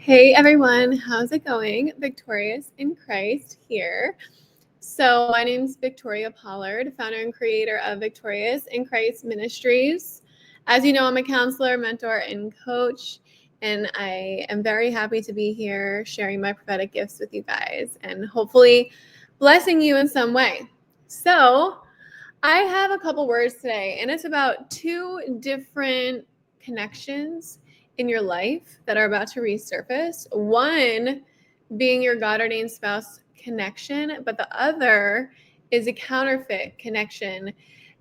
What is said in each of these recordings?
Hey everyone, how's it going? Victorious in Christ here. So, my name is Victoria Pollard, founder and creator of Victorious in Christ Ministries. As you know, I'm a counselor, mentor, and coach, and I am very happy to be here sharing my prophetic gifts with you guys and hopefully blessing you in some way. So, I have a couple words today, and it's about two different connections in your life that are about to resurface. One being your God ordained spouse connection, but the other is a counterfeit connection.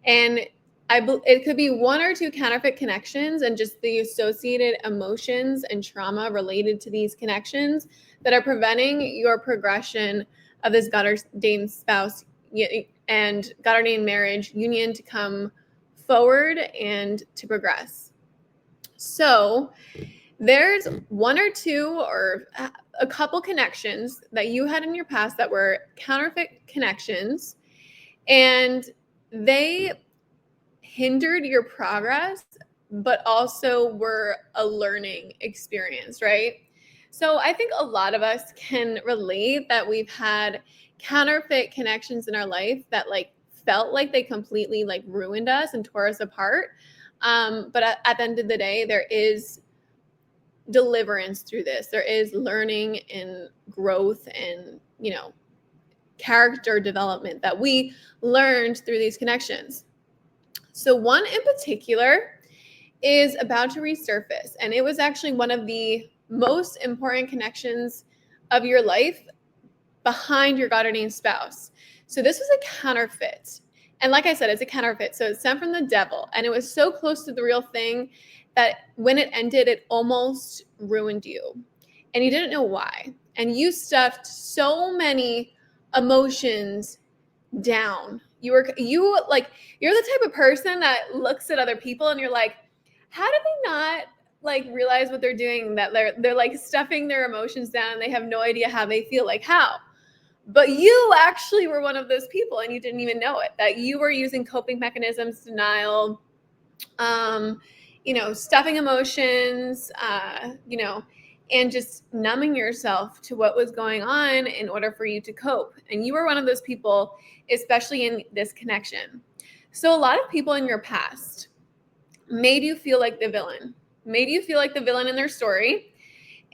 And it could be one or two counterfeit connections and just the associated emotions and trauma related to these connections that are preventing your progression of this God ordained spouse and God ordained marriage union to come forward and to progress. So there's one or two or a couple connections that you had in your past that were counterfeit connections, and they hindered your progress, but also were a learning experience, right? So I think a lot of us can relate that we've had counterfeit connections in our life that felt like they completely ruined us and tore us apart. But at the end of the day, there is deliverance through this. There is learning and growth and, character development that we learned through these connections. So one in particular is about to resurface, and it was actually one of the most important connections of your life behind your God ordained spouse. So this was a counterfeit. And like I said, it's a counterfeit. So it's sent from the devil, and it was so close to the real thing that when it ended, it almost ruined you. And you didn't know why. And you stuffed so many emotions down. You're the type of person that looks at other people and you're like, how did they not realize what they're doing, that they're stuffing their emotions down and they have no idea how they feel, how? But you actually were one of those people and you didn't even know it, that you were using coping mechanisms, denial, stuffing emotions, and just numbing yourself to what was going on in order for you to cope. And you were one of those people, especially in this connection. So a lot of people in your past made you feel like the villain, in their story.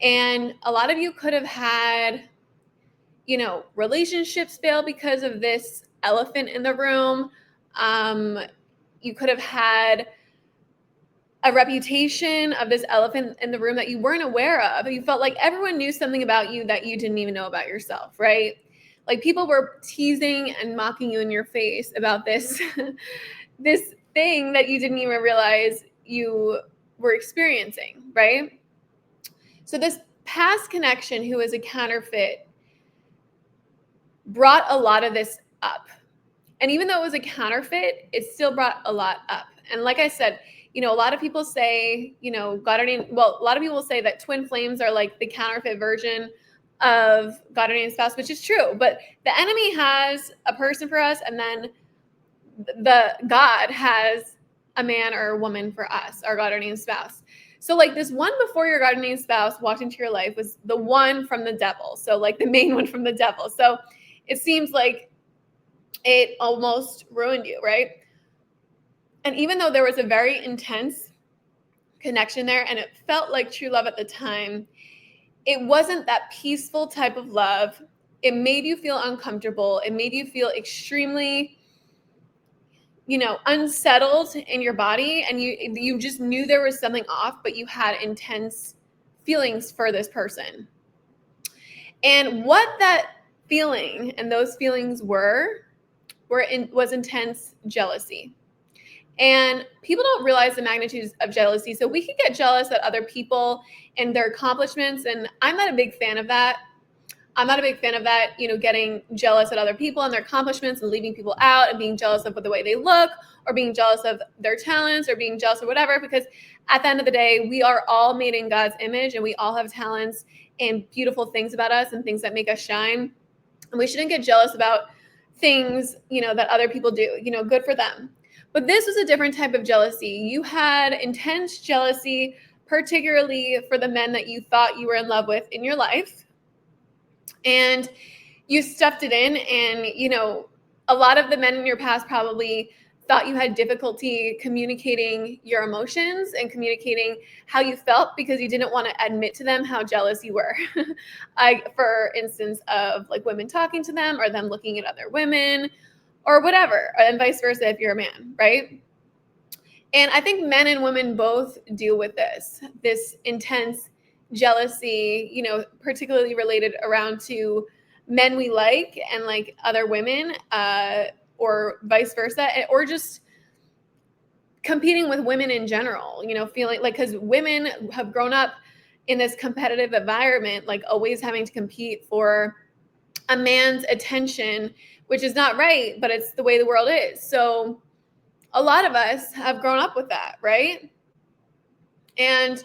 And a lot of you could have had, relationships fail because of this elephant in the room. You could have had a reputation of this elephant in the room that you weren't aware of. You felt like everyone knew something about you that you didn't even know about yourself, right? Like people were teasing and mocking you in your face about this, this thing that you didn't even realize you were experiencing, right? So this past connection, who is a counterfeit, brought a lot of this up. And even though it was a counterfeit, it still brought a lot up. And like I said, a lot of people say, a lot of people say that twin flames are like the counterfeit version of God ordained spouse, which is true. But the enemy has a person for us, and then the God has a man or a woman for us, our God ordained spouse. So this one before your God ordained spouse walked into your life was the one from the devil. So the main one from the devil. So it seems like it almost ruined you, right? And even though there was a very intense connection there and it felt like true love at the time, it wasn't that peaceful type of love. It made you feel uncomfortable. It made you feel extremely, unsettled in your body. And you just knew there was something off, but you had intense feelings for this person. And what that feeling and those feelings was intense jealousy. And people don't realize the magnitude of jealousy. So we can get jealous at other people and their accomplishments. And I'm not a big fan of that. Getting jealous at other people and their accomplishments and leaving people out and being jealous of the way they look or being jealous of their talents or being jealous of whatever. Because at the end of the day, we are all made in God's image and we all have talents and beautiful things about us and things that make us shine. And we shouldn't get jealous about things, that other people do, good for them. But this was a different type of jealousy. You had intense jealousy particularly for the men that you thought you were in love with in your life. And you stuffed it in, and a lot of the men in your past probably thought you had difficulty communicating your emotions and communicating how you felt because you didn't want to admit to them how jealous you were. For instance, of like women talking to them or them looking at other women or whatever, and vice versa if you're a man, right? And I think men and women both deal with this intense jealousy, particularly related around to men we like and like other women, or vice versa, or just competing with women in general, feeling like, because women have grown up in this competitive environment, like always having to compete for a man's attention, which is not right, but it's the way the world is. So a lot of us have grown up with that, right? And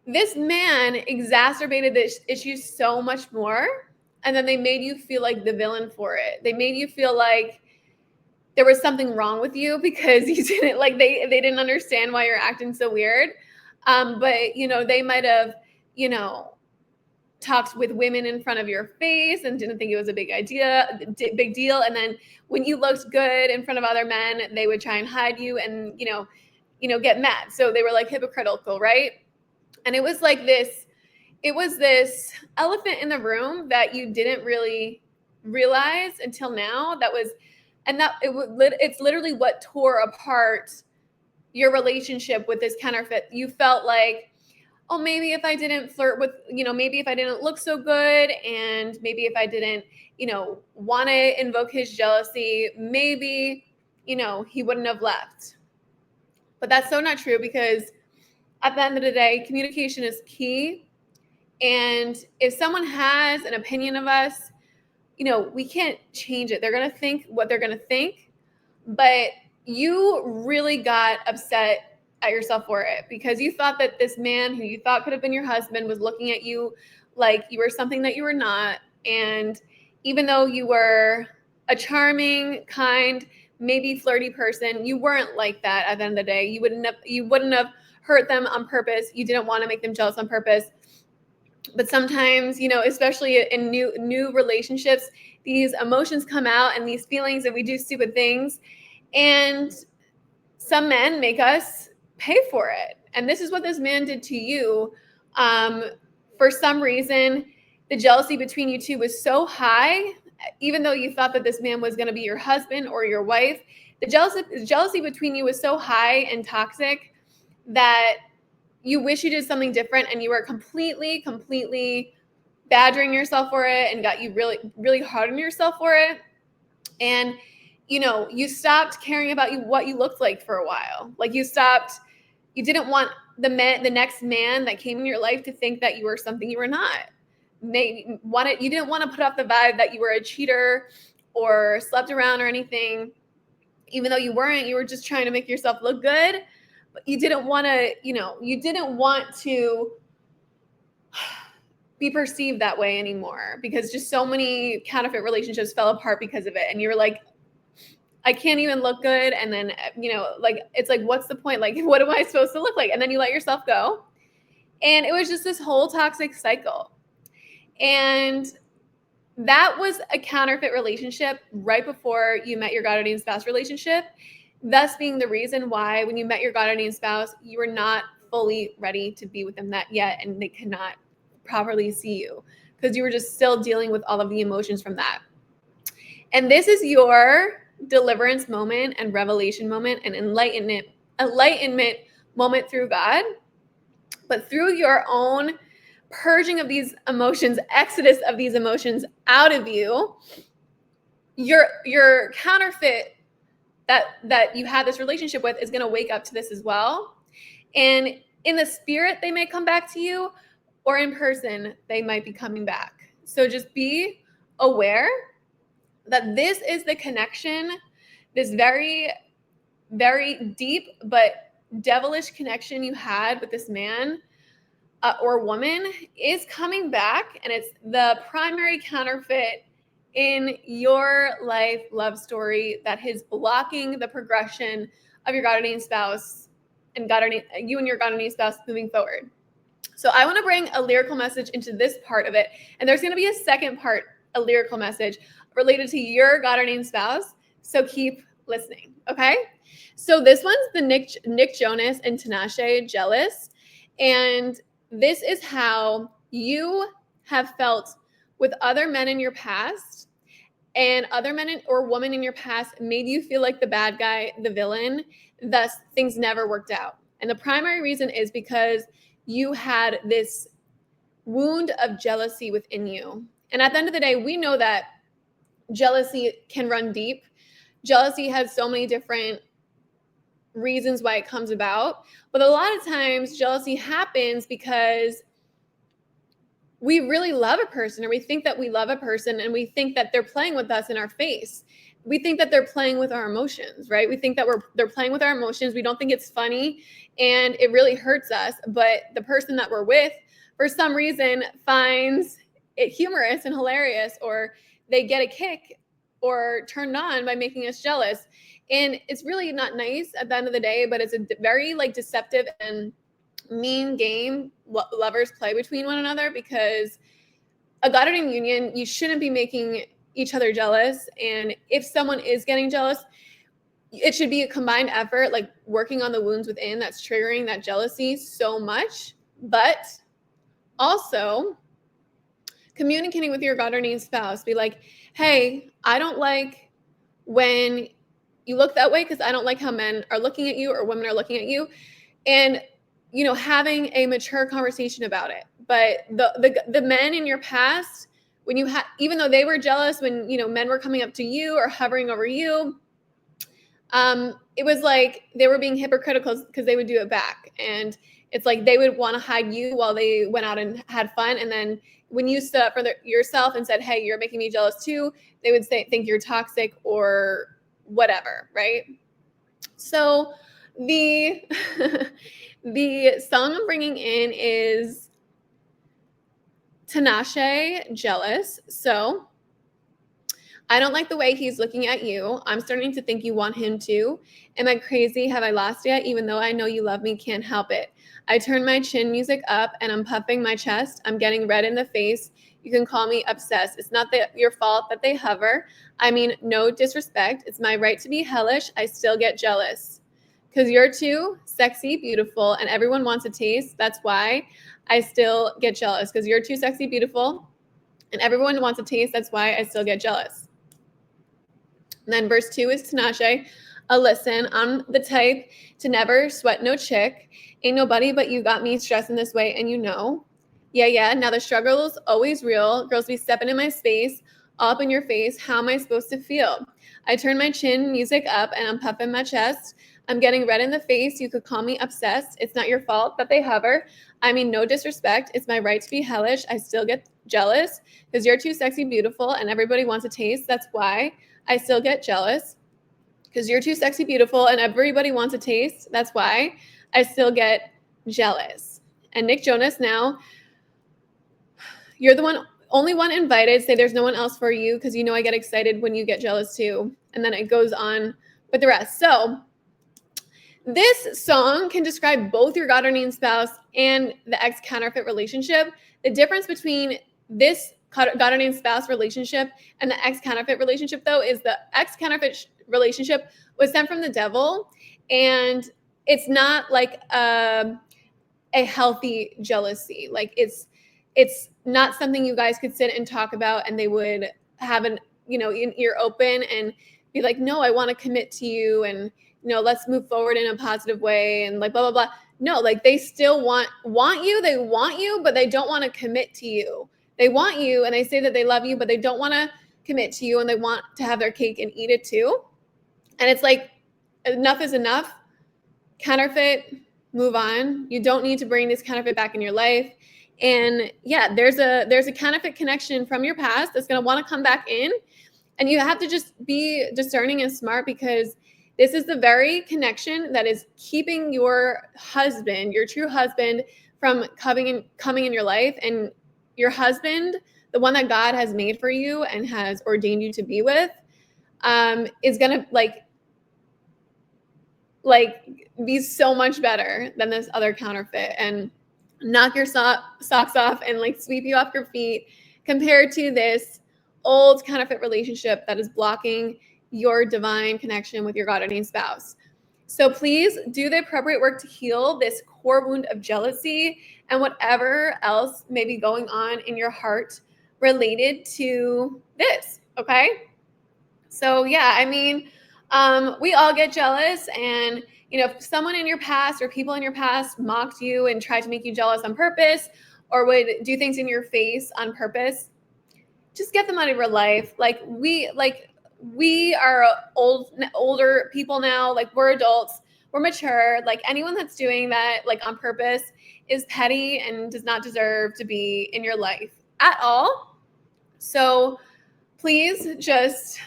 this man exacerbated this issue so much more. And then they made you feel like the villain for it. They made you feel like there was something wrong with you because you didn't like, they didn't understand why you're acting so weird. But they might have, talked with women in front of your face and didn't think it was a big deal. And then when you looked good in front of other men, they would try and hide you and, get mad. So they were like hypocritical, right? And it was this elephant in the room that you didn't really realize until now. It's literally what tore apart your relationship with this counterfeit. You felt like, oh, maybe if I didn't flirt with, maybe if I didn't look so good, and maybe if I didn't, want to invoke his jealousy, maybe, he wouldn't have left. But that's so not true, because at the end of the day, communication is key. And if someone has an opinion of us, we can't change it. They're going to think what they're going to think. But you really got upset at yourself for it because you thought that this man who you thought could have been your husband was looking at you like you were something that you were not. And even though you were a charming, kind, maybe flirty person, you weren't like that at the end of the day. You wouldn't have hurt them on purpose. You didn't want to make them jealous on purpose. But sometimes, especially in new relationships, these emotions come out and these feelings, and we do stupid things. And some men make us pay for it. And this is what this man did to you. For some reason, the jealousy between you two was so high, even though you thought that this man was going to be your husband or your wife. The jealousy between you was so high and toxic that you wish you did something different, and you were completely badgering yourself for it and got you really, really hard on yourself for it. And, you stopped caring about what you looked like for a while. Like you didn't want the next man that came in your life to think that you were something you were not. You didn't want to put off the vibe that you were a cheater or slept around or anything, even though you weren't. You were just trying to make yourself look good. But you didn't want to be perceived that way anymore, because just so many counterfeit relationships fell apart because of it. And you were like, I can't even look good. And then, it's like, what's the point? Like, what am I supposed to look like? And then you let yourself go. And it was just this whole toxic cycle. And that was a counterfeit relationship right before you met your God-ordained spouse relationship, thus being the reason why when you met your God-ordained spouse, you were not fully ready to be with them yet, and they could not properly see you because you were just still dealing with all of the emotions from that. And this is your deliverance moment and revelation moment and enlightenment moment through God. But through your own purging of these emotions, exodus of these emotions out of you, your counterfeit that you had this relationship with is going to wake up to this as well. And in the spirit, they may come back to you, or in person, they might be coming back. So just be aware that this is the connection, this very, very deep but devilish connection you had with this man or woman is coming back, and it's the primary counterfeit in your love story that is blocking the progression of your God-ordained spouse and you and your God ordained spouse moving forward. So I want to bring a lyrical message into this part of it. And there's going to be a second part, a lyrical message related to your God ordained spouse. So keep listening. Okay. So this one's the Nick Jonas and Tinashe Jealous. And this is how you have felt with other men in your past, and other men or women in your past made you feel like the bad guy, the villain, thus things never worked out. And the primary reason is because you had this wound of jealousy within you. And at the end of the day, we know that jealousy can run deep. Jealousy has so many different reasons why it comes about. But a lot of times, jealousy happens because we really love a person, or we think that we love a person, and we think that they're playing with us in our face. We think that they're playing with our emotions, right? We think that they're playing with our emotions. We don't think it's funny, and it really hurts us. But the person that we're with, for some reason, finds it humorous and hilarious, or they get a kick or turned on by making us jealous. And it's really not nice at the end of the day, but it's a very deceptive and mean game lovers play between one another, because a God ordained union, you shouldn't be making each other jealous. And if someone is getting jealous, it should be a combined effort, like working on the wounds within that's triggering that jealousy so much. But also communicating with your God ordained spouse, be like, hey, I don't like when you look that way, because I don't like how men are looking at you or women are looking at you. And having a mature conversation about it. But the men in your past, when you had, even though they were jealous when men were coming up to you or hovering over you, it was like they were being hypocritical because they would do it back. And it's like they would want to hide you while they went out and had fun. And then when you stood up for yourself and said, hey, you're making me jealous too, they would think you're toxic or whatever, right? So the the song I'm bringing in is Tinashe Jealous. So I don't like the way he's looking at you. I'm starting to think you want him too. Am I crazy? Have I lost yet? Even though I know you love me, can't help it. I turn my chin music up and I'm puffing my chest. I'm getting red in the face. You can call me obsessed. It's not your fault that they hover. I mean, no disrespect. It's my right to be hellish. I still get jealous. Because you're too sexy, beautiful, and everyone wants a taste. That's why I still get jealous. Because you're too sexy, beautiful, and everyone wants a taste. That's why I still get jealous. And then verse 2 is Tinashe. Listen, I'm the type to never sweat no chick. Ain't nobody but you got me stressing this way, and you know. Yeah. Now the struggle's always real. Girls be stepping in my space, all up in your face. How am I supposed to feel? I turn my chin music up and I'm puffing my chest. I'm getting red in the face. You could call me obsessed. It's not your fault that they hover. I mean, no disrespect. It's my right to be hellish. I still get jealous because you're too sexy, beautiful, and everybody wants a taste. That's why I still get jealous. Because you're too sexy, beautiful, and everybody wants a taste. That's why I still get jealous. And Nick Jonas, now you're the only one invited. Say there's no one else for you, because I get excited when you get jealous too. And then it goes on with the rest. So this song can describe both your God ordained spouse and the ex counterfeit relationship. The difference between this God ordained spouse relationship and the ex counterfeit relationship, though, is the ex counterfeit relationship was sent from the devil, and it's not like a healthy jealousy. Like it's not something you guys could sit and talk about, and they would have an ear open and be like, no, I want to commit to you, and let's move forward in a positive way, and like blah blah blah. No, like they still want you. They want you, but they don't want to commit to you. They want you, and they say that they love you, but they don't want to commit to you, and they want to have their cake and eat it too. And it's like, enough is enough. Counterfeit, move on. You don't need to bring this counterfeit back in your life. And yeah, there's a counterfeit connection from your past that's going to want to come back in, and you have to just be discerning and smart, because this is the very connection that is keeping your husband, your true husband, from coming in your life. And your husband, the one that God has made for you and has ordained you to be with, is gonna like like be so much better than this other counterfeit and knock your socks off and like sweep you off your feet compared to this old counterfeit relationship that is blocking your divine connection with your God ordained spouse. So please do the appropriate work to heal this core wound of jealousy and whatever else may be going on in your heart related to this. Okay. So yeah, I mean, we all get jealous, and if someone in your past or people in your past mocked you and tried to make you jealous on purpose, or would do things in your face on purpose, just get them out of your life. We are older people now. Like, we're adults, we're mature. Like, anyone that's doing that like on purpose is petty and does not deserve to be in your life at all. So please just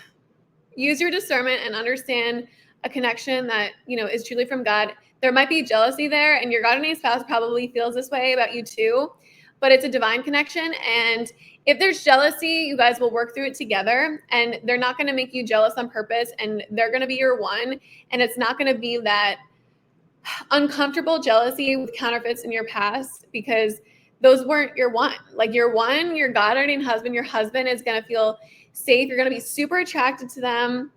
use your discernment and understand a connection that is truly from God. There might be jealousy there, and your God ordained spouse probably feels this way about you too, but it's a divine connection. And if there's jealousy, you guys will work through it together, and they're not going to make you jealous on purpose, and they're going to be your one. And it's not going to be that uncomfortable jealousy with counterfeits in your past, because those weren't your one. Like, your one, your God ordained husband, your husband is going to feel safe. You're going to be super attracted to them.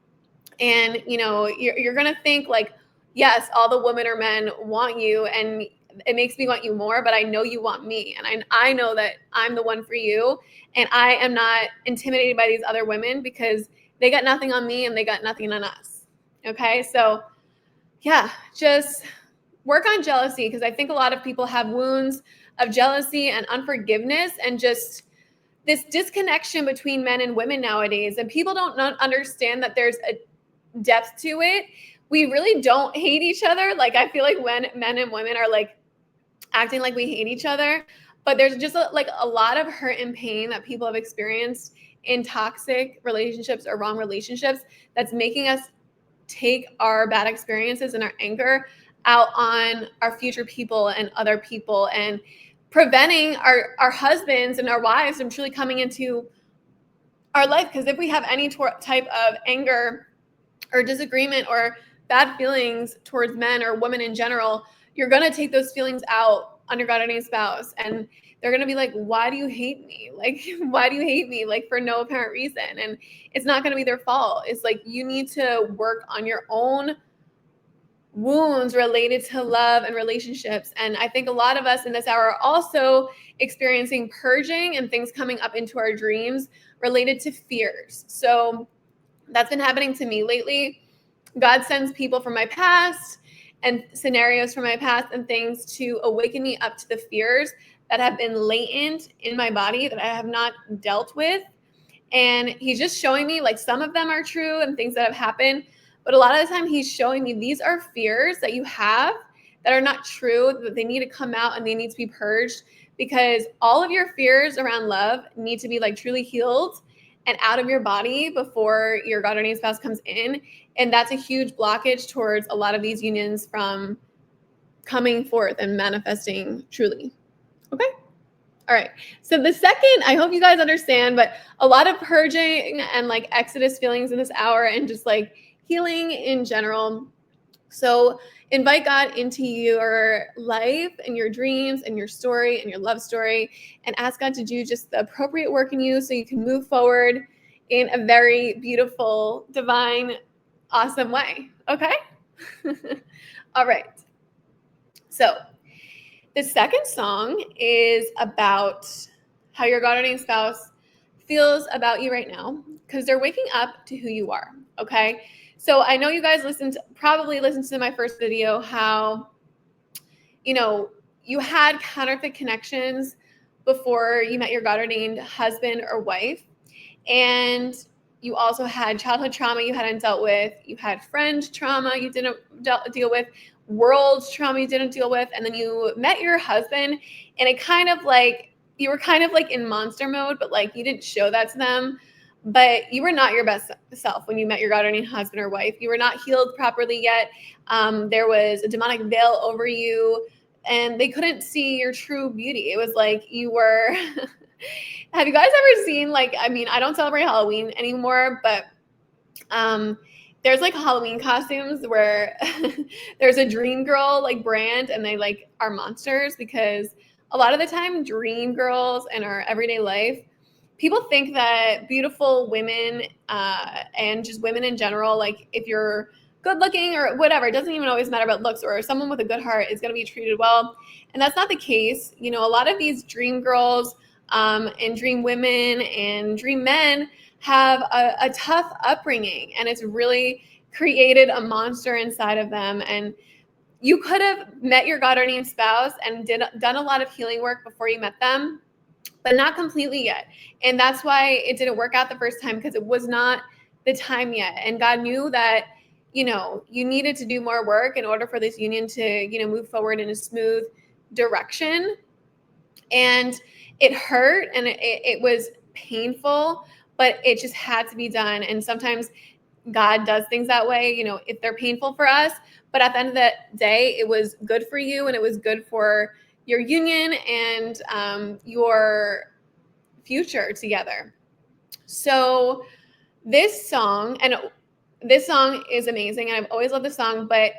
And, you're going to think like, yes, all the women or men want you, and it makes me want you more, but I know you want me. And I know that I'm the one for you. And I am not intimidated by these other women because they got nothing on me and they got nothing on us. Okay. So yeah, just work on jealousy, because I think a lot of people have wounds of jealousy and unforgiveness and just this disconnection between men and women nowadays. And people don't understand that there's a depth to it. We really don't hate each other. Like, I feel like when men and women are like acting like we hate each other, but there's just a lot of hurt and pain that people have experienced in toxic relationships or wrong relationships that's making us take our bad experiences and our anger out on our future people and other people, and preventing our husbands and our wives from truly coming into our life. Because if we have any type of anger or disagreement or bad feelings towards men or women in general, you're going to take those feelings out on your God ordained spouse. And they're going to be like, why do you hate me? Like, why do you hate me? Like, for no apparent reason. And it's not going to be their fault. It's like, you need to work on your own wounds related to love and relationships. And I think a lot of us in this hour are also experiencing purging and things coming up into our dreams related to fears. So that's been happening to me lately. God sends people from my past and scenarios from my past and things to awaken me up to the fears that have been latent in my body that I have not dealt with. And he's just showing me, like, some of them are true and things that have happened, but a lot of the time he's showing me these are fears that you have that are not true, that they need to come out and they need to be purged, because all of your fears around love need to be like truly healed and out of your body before your God ordained spouse comes in. And that's a huge blockage towards a lot of these unions from coming forth and manifesting truly. Okay. All right. So the second, I hope you guys understand, but a lot of purging and like Exodus feelings in this hour, and just like healing in general. So invite God into your life and your dreams and your story and your love story, and ask God to do just the appropriate work in you so you can move forward in a very beautiful, divine, awesome way. Okay? All right. So the second song is about how your God ordained spouse feels about you right now, because they're waking up to who you are. Okay. So I know you guys probably listened to my first video, how, you had counterfeit connections before you met your God ordained husband or wife. And you also had childhood trauma you hadn't dealt with. You had friend trauma you didn't deal with, world trauma you didn't deal with. And then you met your husband, and you were kind of like in monster mode, but like you didn't show that to them. But you were not your best self when you met your God ordained husband or wife. You were not healed properly yet. There was a demonic veil over you, and they couldn't see your true beauty. It was like you were. Have you guys ever seen, I don't celebrate Halloween anymore, but there's like Halloween costumes where there's a dream girl like brand and they like are monsters, because a lot of the time dream girls in our everyday life, people think that beautiful women and just women in general, like if you're good looking or whatever, it doesn't even always matter about looks, or someone with a good heart is going to be treated well. And that's not the case. You know, a lot of these dream girls and dream women and dream men have a tough upbringing, and it's really created a monster inside of them. And you could have met your God-ordained spouse and done a lot of healing work before you met them, but not completely yet. And that's why it didn't work out the first time, because it was not the time yet. And God knew that, you know, you needed to do more work in order for this union to, you know, move forward in a smooth direction. And it hurt and it was painful, but it just had to be done. And sometimes God does things that way, you know, if they're painful for us, but at the end of the day, it was good for you and it was good for your union and your future together. So this song is amazing, and I've always loved this song, but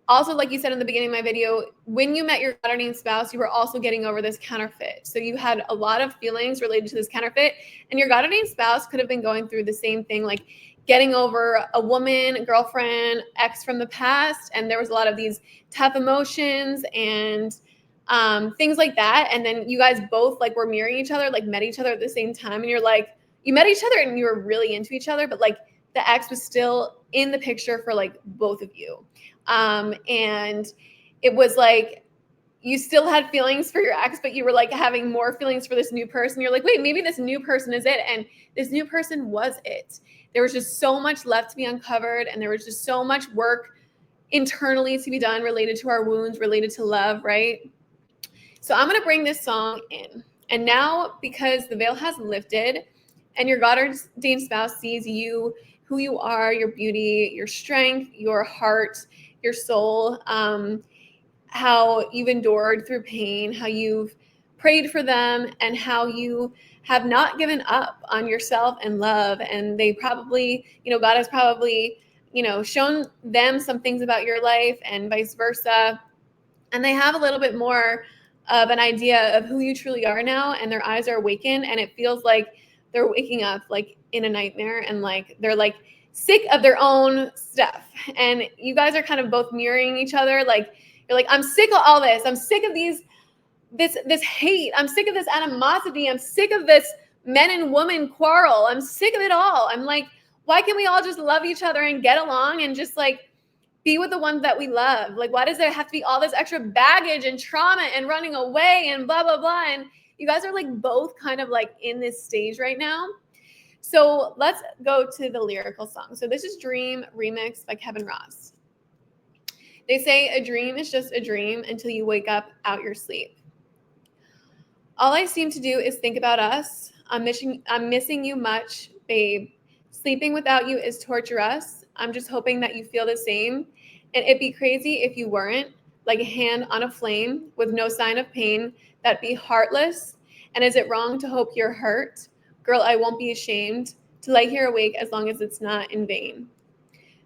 also, like you said in the beginning of my video, when you met your God-ordained spouse, you were also getting over this counterfeit. So you had a lot of feelings related to this counterfeit, and your God-ordained spouse could have been going through the same thing, like getting over a woman, girlfriend, ex from the past, and there was a lot of these tough emotions and things like that. And then you guys both like were mirroring each other, like met each other at the same time, and you're like, you met each other and you were really into each other, but like the ex was still in the picture for like both of you. And it was like you still had feelings for your ex, but you were like having more feelings for this new person. You're like, wait, maybe this new person is it. And this new person was it. There was just so much left to be uncovered, and there was just so much work internally to be done related to our wounds, related to love, right? So I'm going to bring this song in. And now, because the veil has lifted and your God-ordained spouse sees you, who you are, your beauty, your strength, your heart, your soul, how you've endured through pain, how you've prayed for them, and how you have not given up on yourself and love. And they probably, you know, God has probably, you know, shown them some things about your life and vice versa. And they have a little bit more of an idea of who you truly are now, and their eyes are awakened, and it feels like they're waking up like in a nightmare, and like they're like sick of their own stuff. And you guys are kind of both mirroring each other. Like you're like, I'm sick of all this. I'm sick of this hate. I'm sick of this animosity. I'm sick of this men and women quarrel. I'm sick of it all. I'm like, why can't we all just love each other and get along and just like be with the ones that we love? Like, why does there have to be all this extra baggage and trauma and running away and blah, blah, blah? And you guys are like both kind of like in this stage right now. So let's go to the lyrical song. So this is Dream remix by Kevin Ross. They say a dream is just a dream until you wake up out your sleep. All I seem to do is think about us. I'm missing you much, babe. Sleeping without you is torturous. I'm just hoping that you feel the same. And it'd be crazy if you weren't, like a hand on a flame with no sign of pain. That'd be heartless. And is it wrong to hope you're hurt? Girl, I won't be ashamed to lay here awake as long as it's not in vain.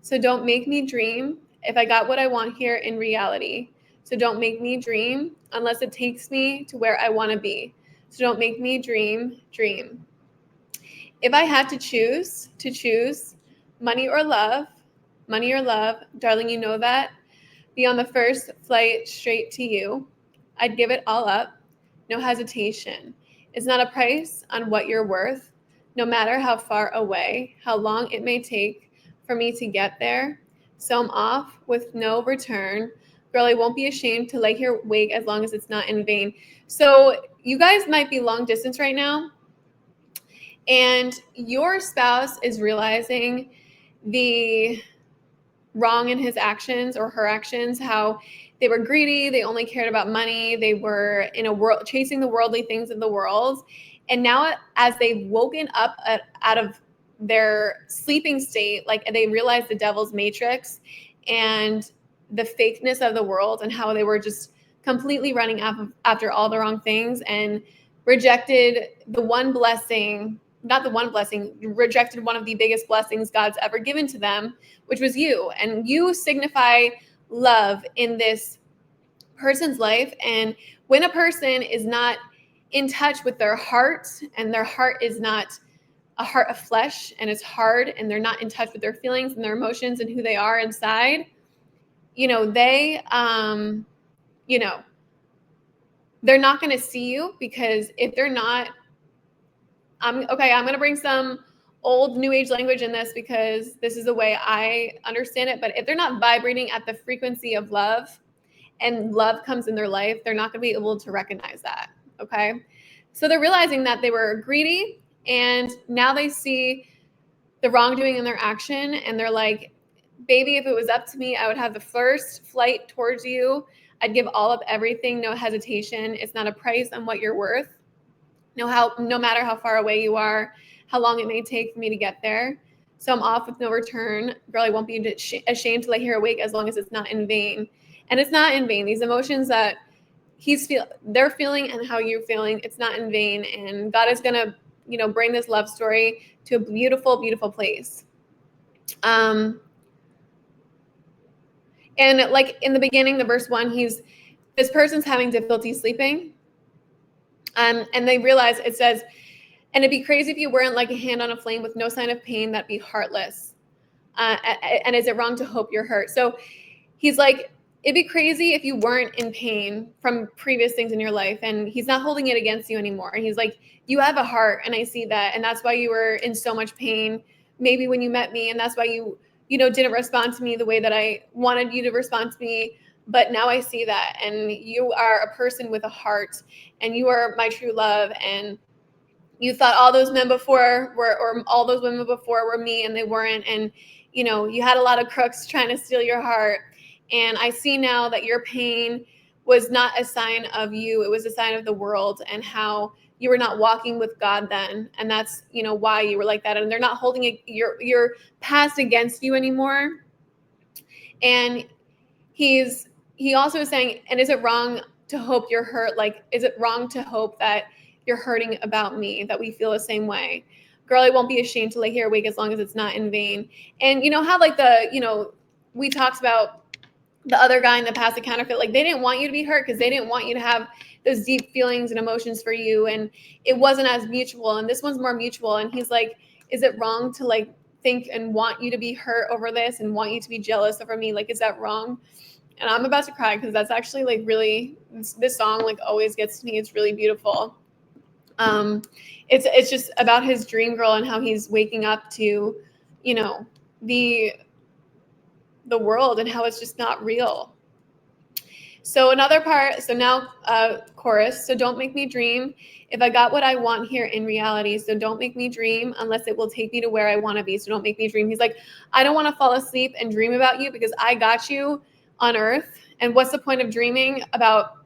So don't make me dream if I got what I want here in reality. So don't make me dream unless it takes me to where I want to be. So don't make me dream. If I had to choose money or love, darling, you know that. Be on the first flight straight to you. I'd give it all up, no hesitation. It's not a price on what you're worth, no matter how far away, how long it may take for me to get there. So I'm off with no return. Girl, I won't be ashamed to lay here awake as long as it's not in vain. So you guys might be long distance right now, and your spouse is realizing the wrong in his actions or her actions, how they were greedy, they only cared about money, they were in a world chasing the worldly things of the world. And now as they've woken up out of their sleeping state, like they realized the devil's matrix and the fakeness of the world, and how they were just completely running after all the wrong things and rejected the one blessing not the one blessing, rejected one of the biggest blessings God's ever given to them, which was you. And you signify love in this person's life. And when a person is not in touch with their heart, and their heart is not a heart of flesh and it's hard, and they're not in touch with their feelings and their emotions and who they are inside, they they're not going to see you, because if they're not, I'm going to bring some old new age language in this because this is the way I understand it. But if they're not vibrating at the frequency of love, and love comes in their life, they're not going to be able to recognize that. Okay. So they're realizing that they were greedy, and now they see the wrongdoing in their action, and they're like, baby, if it was up to me, I would have the first flight towards you. I'd give all of everything, no hesitation. It's not a price on what you're worth. No matter how far away you are, how long it may take for me to get there. So I'm off with no return. Girl, I won't be ashamed to lay here awake as long as it's not in vain. And it's not in vain. These emotions that they're feeling and how you're feeling, it's not in vain. And God is going to, bring this love story to a beautiful, beautiful place. And like in the beginning, the verse 1, this person's having difficulty sleeping. And they realize, it says, and it'd be crazy if you weren't like a hand on a flame with no sign of pain, that'd be heartless. And is it wrong to hope you're hurt? So he's like, it'd be crazy if you weren't in pain from previous things in your life. And he's not holding it against you anymore. And he's like, you have a heart, and I see that. And that's why you were in so much pain, maybe when you met me. And that's why you didn't respond to me the way that I wanted you to respond to me. But now I see that. And you are a person with a heart, and you are my true love. And you thought all those men before or all those women before were me, and they weren't. And, you had a lot of crooks trying to steal your heart. And I see now that your pain was not a sign of you. It was a sign of the world, and how you were not walking with God then. And that's, why you were like that. And they're not holding your past against you anymore. And he also is saying, and is it wrong to hope you're hurt? Like, is it wrong to hope that you're hurting about me, that we feel the same way? Girl, I won't be ashamed to lay here awake as long as it's not in vain. And how like we talked about the other guy in the past, the counterfeit, like they didn't want you to be hurt because they didn't want you to have those deep feelings and emotions for you. And it wasn't as mutual. And this one's more mutual. And he's like, is it wrong to like think and want you to be hurt over this and want you to be jealous over me? Like, is that wrong? And I'm about to cry because that's actually like really, this song like always gets to me. It's really beautiful. It's just about his dream girl and how he's waking up to, the world, and how it's just not real. So another part, so now chorus, so don't make me dream if I got what I want here in reality. So don't make me dream unless it will take me to where I want to be. So don't make me dream. He's like, I don't want to fall asleep and dream about you because I got you on earth. And what's the point of dreaming about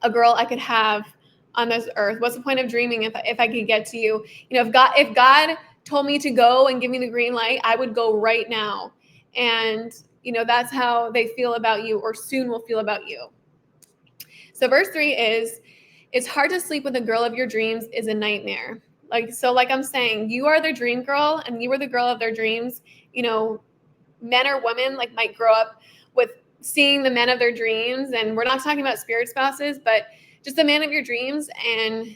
a girl I could have on this earth? What's the point of dreaming if I could get to you? If God told me to go and give me the green light, I would go right now. And that's how they feel about you, or soon will feel about you. So verse 3 is, it's hard to sleep with a girl of your dreams is a nightmare. Like I'm saying, you are their dream girl, and you are the girl of their dreams. Men or women like might grow up with seeing the men of their dreams, and we're not talking about spirit spouses, but just the man of your dreams. And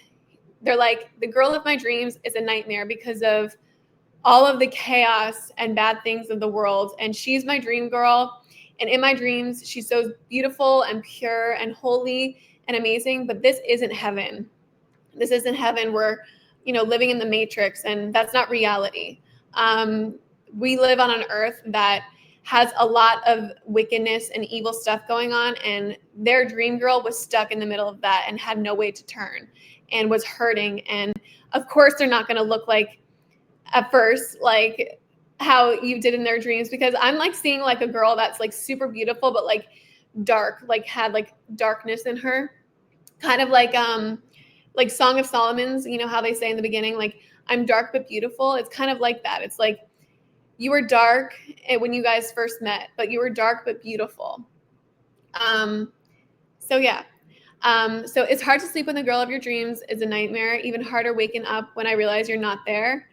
they're like, the girl of my dreams is a nightmare because of all of the chaos and bad things of the world. And she's my dream girl. And in my dreams, she's so beautiful and pure and holy and amazing. But this isn't heaven. This isn't heaven. We're, living in the matrix, and that's not reality. We live on an earth that has a lot of wickedness and evil stuff going on. And their dream girl was stuck in the middle of that and had no way to turn and was hurting. And of course, they're not going to look like at first, like how you did in their dreams, because I'm like seeing like a girl that's like super beautiful, but like dark, like had like darkness in her, kind of like Song of Solomon's, how they say in the beginning, like, I'm dark but beautiful. It's kind of like that. It's like you were dark when you guys first met, but you were dark but beautiful. So yeah. So it's hard to sleep when the girl of your dreams is a nightmare. Even harder waking up when I realize you're not there.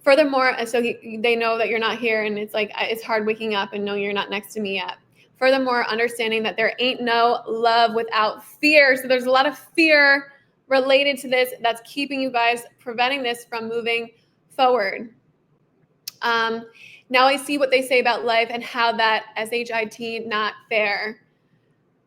Furthermore, so they know that you're not here, and it's like it's hard waking up and knowing you're not next to me yet. Furthermore, understanding that there ain't no love without fear. So there's a lot of fear related to this that's keeping you guys, preventing this from moving forward. Now I see what they say about life and how that shit, not fair.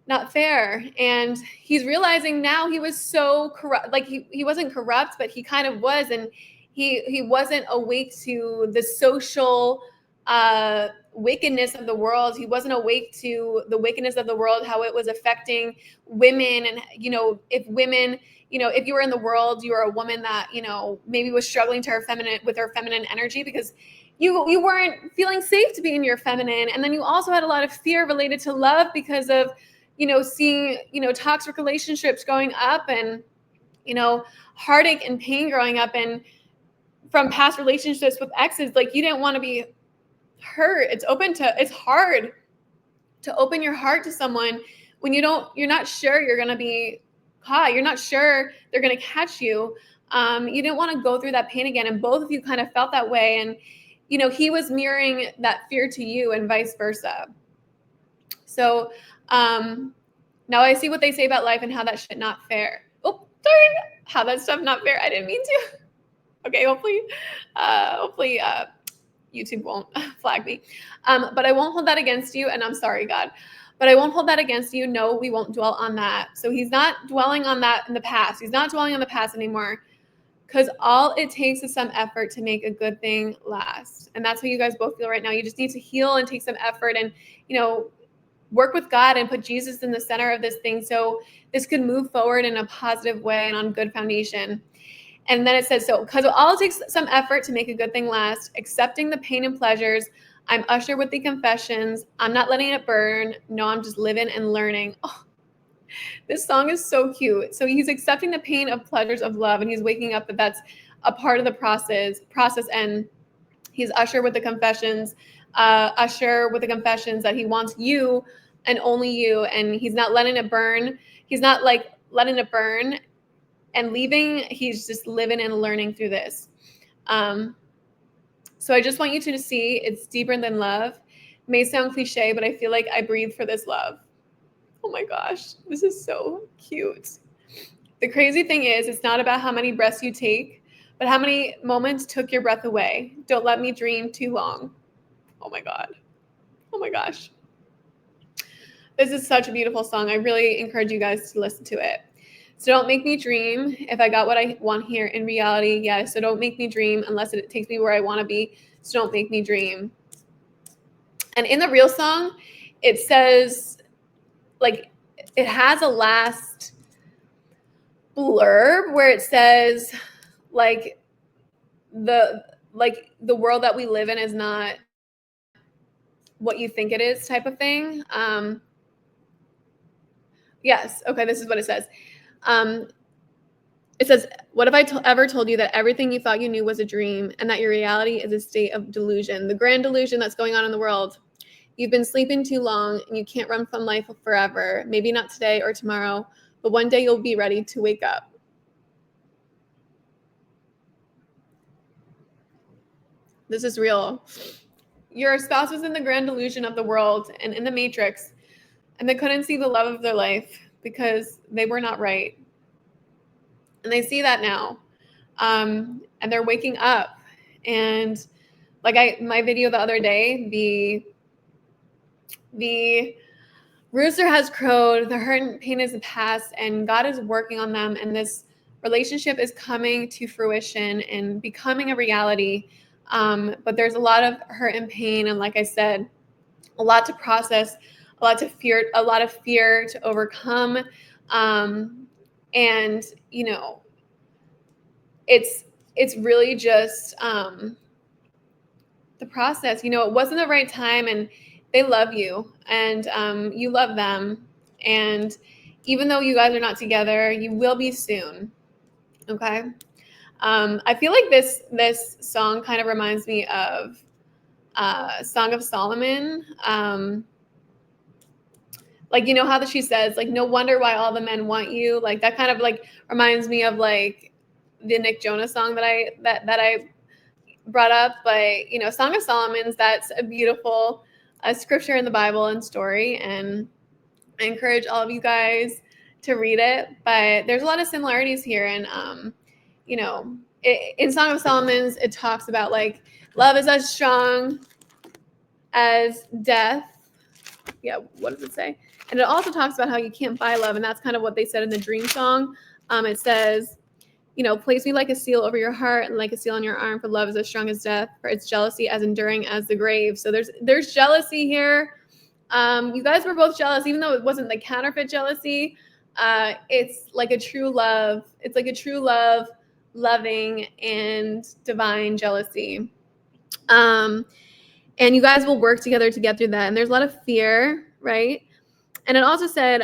Not fair. And he's realizing now he was so corrupt. Like he wasn't corrupt, but he kind of was. And he wasn't awake to the social wickedness of the world. He wasn't awake to the wickedness of the world, how it was affecting women. And, if women, if you were in the world, you were a woman that, maybe was struggling with her feminine energy because you weren't feeling safe to be in your feminine. And then you also had a lot of fear related to love because of, seeing, toxic relationships growing up and, heartache and pain growing up and from past relationships with exes. Like you didn't want to be hurt. It's hard to open your heart to someone when you're not sure you're going to be caught. You're not sure they're going to catch you. You didn't want to go through that pain again. And both of you kind of felt that way. And, he was mirroring that fear to you and vice versa. So, now I see what they say about life and how that shit not fair. Oh, sorry. How that stuff not fair. I didn't mean to. Okay, hopefully YouTube won't flag me. But I won't hold that against you. And I'm sorry, God. But I won't hold that against you. No, we won't dwell on that. So he's not dwelling on that in the past. He's not dwelling on the past anymore. Because all it takes is some effort to make a good thing last. And that's what you guys both feel right now. You just need to heal and take some effort and, work with God and put Jesus in the center of this thing so this could move forward in a positive way and on good foundation. And then it says, so because it all takes some effort to make a good thing last, accepting the pain and pleasures, I'm ushered with the confessions. I'm not letting it burn. No, I'm just living and learning. Oh, this song is so cute. So he's accepting the pain of pleasures of love, and he's waking up that that's a part of the process. And he's ushered with the confessions, that he wants you and only you, and he's not letting it burn. He's not like letting it burn and leaving. He's just living and learning through this. So I just want you to see it's deeper than love. It may sound cliche, but I feel like I breathe for this love. Oh my gosh, this is so cute. The crazy thing is, it's not about how many breaths you take, but how many moments took your breath away. Don't let me dream too long. Oh my God. Oh my gosh. This is such a beautiful song. I really encourage you guys to listen to it. So don't make me dream if I got what I want here in reality. Yes, so don't make me dream unless it takes me where I want to be. So don't make me dream. And in the real song, it says, like, it has a last blurb where it says, like, the world that we live in is not what you think it is, type of thing. Yes. Okay. This is what it says. It says, what if I ever told you that everything you thought you knew was a dream and that your reality is a state of delusion, the grand delusion that's going on in the world? You've been sleeping too long and you can't run from life forever. Maybe not today or tomorrow, but one day you'll be ready to wake up. This is real. Your spouse was in the grand delusion of the world and in the matrix, and they couldn't see the love of their life because they were not right. And they see that now. And they're waking up. And like my video the other day, the rooster has crowed, the hurt and pain is past, and God is working on them, and this relationship is coming to fruition and becoming a reality. But there's a lot of hurt and pain, and like I said, a lot to process, a lot of fear to overcome. And it's really just the process. It wasn't the right time, and they love you, and you love them. And even though you guys are not together, you will be soon. Okay. I feel like this song kind of reminds me of Song of Solomon. Like, you know how that she says, like, no wonder why all the men want you. Like that kind of like reminds me of like the Nick Jonas song that I brought up. But you know, Song of Solomon's, that's a beautiful scripture in the Bible and story, and I encourage all of you guys to read it. But there's a lot of similarities here, and you know, in Song of Solomon's, it talks about like love is as strong as death. Yeah, what does it say? And it also talks about how you can't buy love, and that's kind of what they said in the dream song. It says, you know, place me like a seal over your heart and like a seal on your arm, for love is as strong as death, for its jealousy as enduring as the grave. So there's jealousy here. You guys were both jealous, even though it wasn't the counterfeit jealousy. It's like a true love. It's like a true love, loving and divine jealousy. And you guys will work together to get through that. And there's a lot of fear, right? And it also said,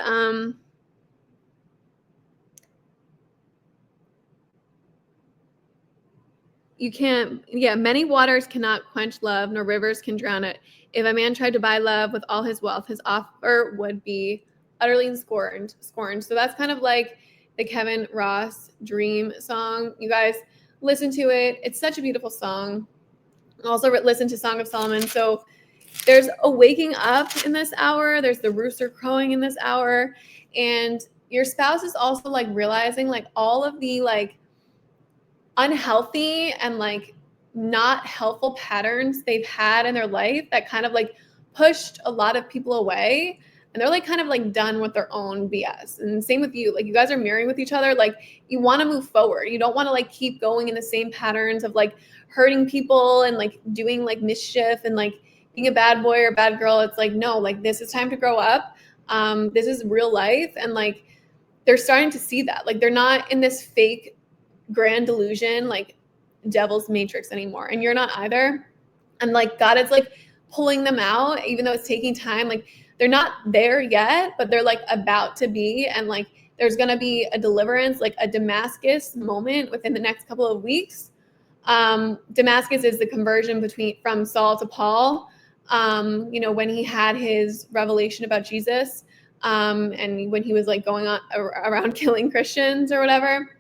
you can't, yeah, many waters cannot quench love, nor rivers can drown it. If a man tried to buy love with all his wealth, his offer would be utterly scorned. So that's kind of like the Kevin Ross Dream song. You guys listen to it. It's such a beautiful song. Also listen to Song of Solomon. So there's a waking up in this hour. There's the rooster crowing in this hour. And your spouse is also like realizing like all of the like unhealthy and like not helpful patterns they've had in their life that kind of like pushed a lot of people away, and they're like kind of like done with their own BS. And same with you, like you guys are mirroring with each other. Like you want to move forward, you don't want to like keep going in the same patterns of like hurting people and like doing like mischief and like being a bad boy or bad girl. It's like, no, like this is time to grow up. This is real life. And like they're starting to see that like they're not in this fake grand delusion, like devil's matrix anymore, and you're not either. And like God is like pulling them out, even though it's taking time. Like they're not there yet, but they're like about to be. And like there's gonna be a deliverance, like a Damascus moment within the next couple of weeks. Damascus is the conversion from Saul to Paul. You know, when he had his revelation about Jesus, and when he was like going on around killing Christians or whatever.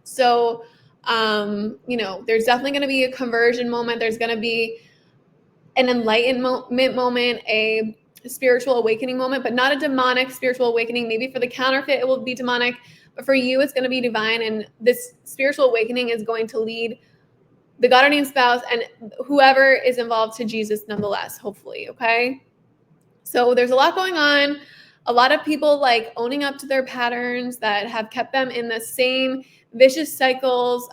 So, you know, there's definitely going to be a conversion moment. There's going to be an enlightenment moment, a spiritual awakening moment, but not a demonic spiritual awakening. Maybe for the counterfeit, it will be demonic, but for you, it's going to be divine. And this spiritual awakening is going to lead the God ordained spouse and whoever is involved to Jesus nonetheless, hopefully. Okay. So there's a lot going on. A lot of people like owning up to their patterns that have kept them in the same vicious cycles.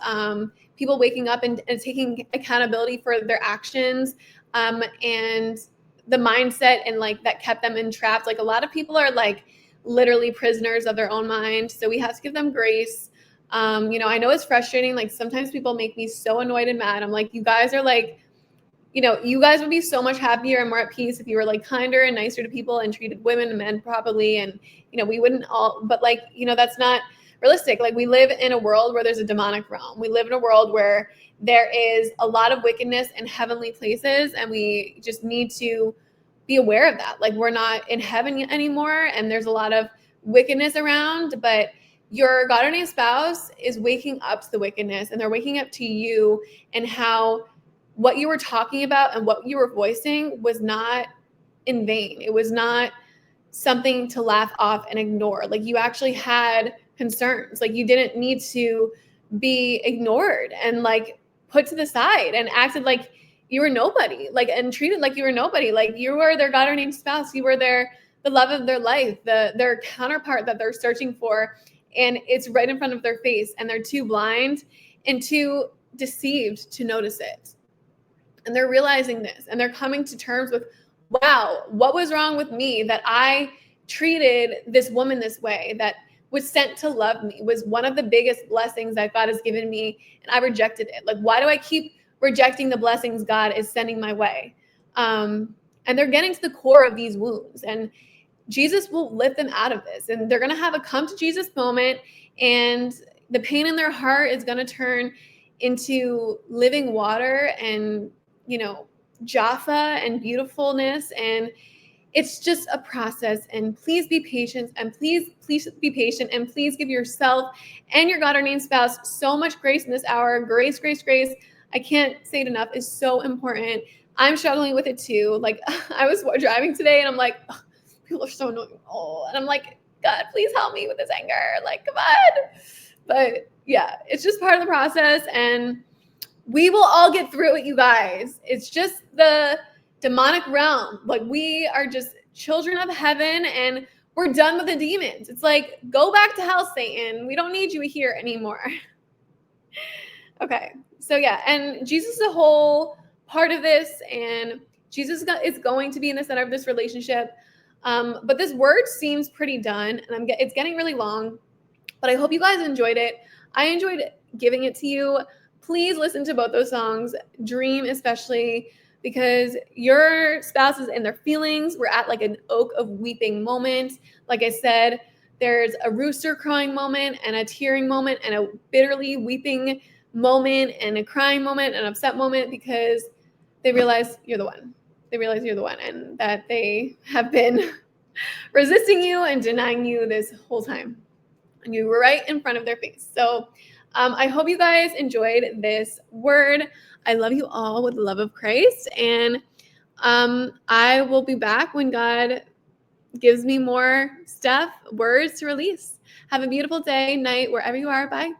People waking up and taking accountability for their actions, and the mindset and like that kept them entrapped. Like a lot of people are like literally prisoners of their own mind. So we have to give them grace. You know, I know it's frustrating. Like sometimes people make me so annoyed and mad. I'm like, you guys are like, you know, you guys would be so much happier and more at peace if you were like kinder and nicer to people and treated women and men properly. And, you know, we wouldn't all, but like, you know, that's not realistic. Like we live in a world where there's a demonic realm. We live in a world where there is a lot of wickedness in heavenly places. And we just need to be aware of that. Like we're not in heaven anymore. And there's a lot of wickedness around, but your God ordained spouse is waking up to the wickedness, and they're waking up to you and how what you were talking about and what you were voicing was not in vain. It was not something to laugh off and ignore. Like you actually had concerns. Like you didn't need to be ignored and like put to the side and acted like you were nobody, like, and treated like you were nobody. Like you were their God ordained spouse. You were the love of their life, their counterpart that they're searching for. And it's right in front of their face, and they're too blind and too deceived to notice it. And they're realizing this, and they're coming to terms with, wow, what was wrong with me that I treated this woman this way, that was sent to love me, was one of the biggest blessings that God has given me, and I rejected it. Like, why do I keep rejecting the blessings God is sending my way? And they're getting to the core of these wounds, and Jesus will lift them out of this, and they're going to have a come to Jesus moment, and the pain in their heart is going to turn into living water and, you know, Jaffa and beautifulness. And it's just a process, and please be patient, and please be patient, and please give yourself and your God-ordained spouse so much grace in this hour. Grace, grace, grace. I can't say it enough, is so important. I'm struggling with it too. Like, I was driving today and I'm like, oh, people are so annoying. Oh, and I'm like, God, please help me with this anger. Like, come on. But yeah, it's just part of the process, and we will all get through it, you guys. It's just the demonic realm. Like, we are just children of heaven, and we're done with the demons. It's like, go back to hell, Satan. We don't need you here anymore. Okay. So yeah, and Jesus is a whole part of this, and Jesus is going to be in the center of this relationship. But this word seems pretty done, and it's getting really long, but I hope you guys enjoyed it. I enjoyed giving it to you. Please listen to both those songs, Dream especially, because your spouse is in their feelings. We're at like an oak of weeping moment. Like I said, there's a rooster crowing moment, and a tearing moment, and a bitterly weeping moment, and a crying moment, and an upset moment, because they realize you're the one. They realize you're the one, and that they have been resisting you and denying you this whole time. And you were right in front of their face. So I hope you guys enjoyed this word. I love you all with the love of Christ. And I will be back when God gives me more stuff, words to release. Have a beautiful day, night, wherever you are. Bye.